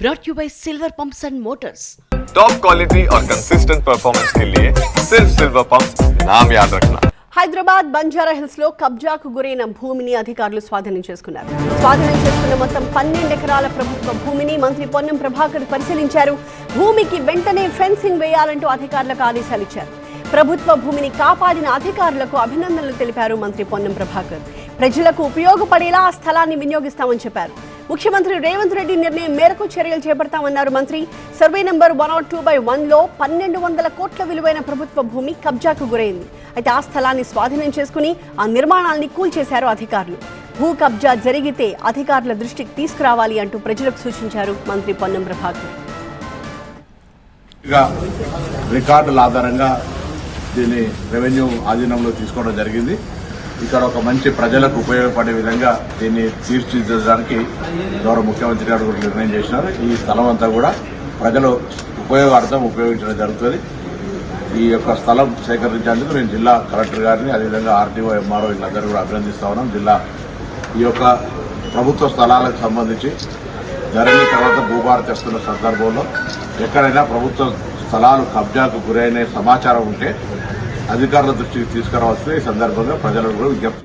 brought you by Silver Pumps and Motors. Top quality और consistent performance के लिए सिर्फ सिल्वर पंप्स नाम याद रखना. హైదరాబాద్ బంజారా హిల్స్ లో కబ్జాకు గురైన భూమిని అధికారులు స్వాధీనం చేసుకున్నారు. స్వాధీనం చేసుకున్న మొత్తం 12 ఎకరాల ప్రభుత్వ భూమిని మంత్రి పొన్నం ప్రభాకర్ పరిశీలించారు. భూమికి వెంటనే ఫెన్సింగ్ వేయాలంటూ అధికారులకు ఆదేశాలు ఇచ్చారు. ప్రభుత్వ భూమిని కాపాడిన అధికారులకు అభినందనలు తెలిపారు మంత్రి పొన్నం ప్రభాకర్. ప్రజలకు ఉపయోగపడేలా ఆ స్థలాన్ని వినియోగిస్తామని చెప్పారు. ముఖ్యమంత్రి రేవంత్ రెడ్డి నిర్ణయం మేరకు చర్యలు చేపడతామన్నారు మంత్రి. సర్వే నంబర్ 102/1 లో 1200 కోట్ల విలువైన ప్రభుత్వ భూమి కబ్జాకు గురైంది. అయితే ఆ స్థలాన్ని స్వాధీనం చేసుకుని ఆ నిర్మాణాలని కూల్చేశారు అధికారులు. భూ కబ్జా జరిగితే అధికారుల దృష్టికి తీసుకురావాలి అంటూ ప్రజలకు సూచించారు మంత్రి పొన్నం ప్రభాకర్. రికార్డుల ఆధారంగా దీన్ని రెవెన్యూ ఆధీనంలో తీసుకోవడం జరిగింది. ఇక్కడ ఒక మంచి ప్రజలకు ఉపయోగపడే విధంగా దీన్ని తీర్చిదిద్దడానికి గౌరవ ముఖ్యమంత్రి గారు కూడా నిర్ణయం చేసినారు. ఈ స్థలం అంతా కూడా ప్రజలు ఉపయోగార్థం ఉపయోగించడం జరుగుతుంది. ఈ యొక్క స్థలం సేకరించేందుకు నేను జిల్లా కలెక్టర్ గారిని, అదేవిధంగా ఆర్టీఓ, ఎంఆర్ఓ వీళ్ళందరూ కూడా అభినందిస్తా ఉన్నాం. ఈ యొక్క ప్రభుత్వ స్థలాలకు సంబంధించి ధరణి తర్వాత భూభారతి వస్తున్న సందర్భంలో ఎక్కడైనా ప్రభుత్వ స్థలాలు కబ్జాకు గురైన సమాచారం ఉంటే అధికారుల దృష్టికి తీసుకురావాల్సింది ఈ సందర్భంగా ప్రజలకు కూడా విజ్ఞప్తి.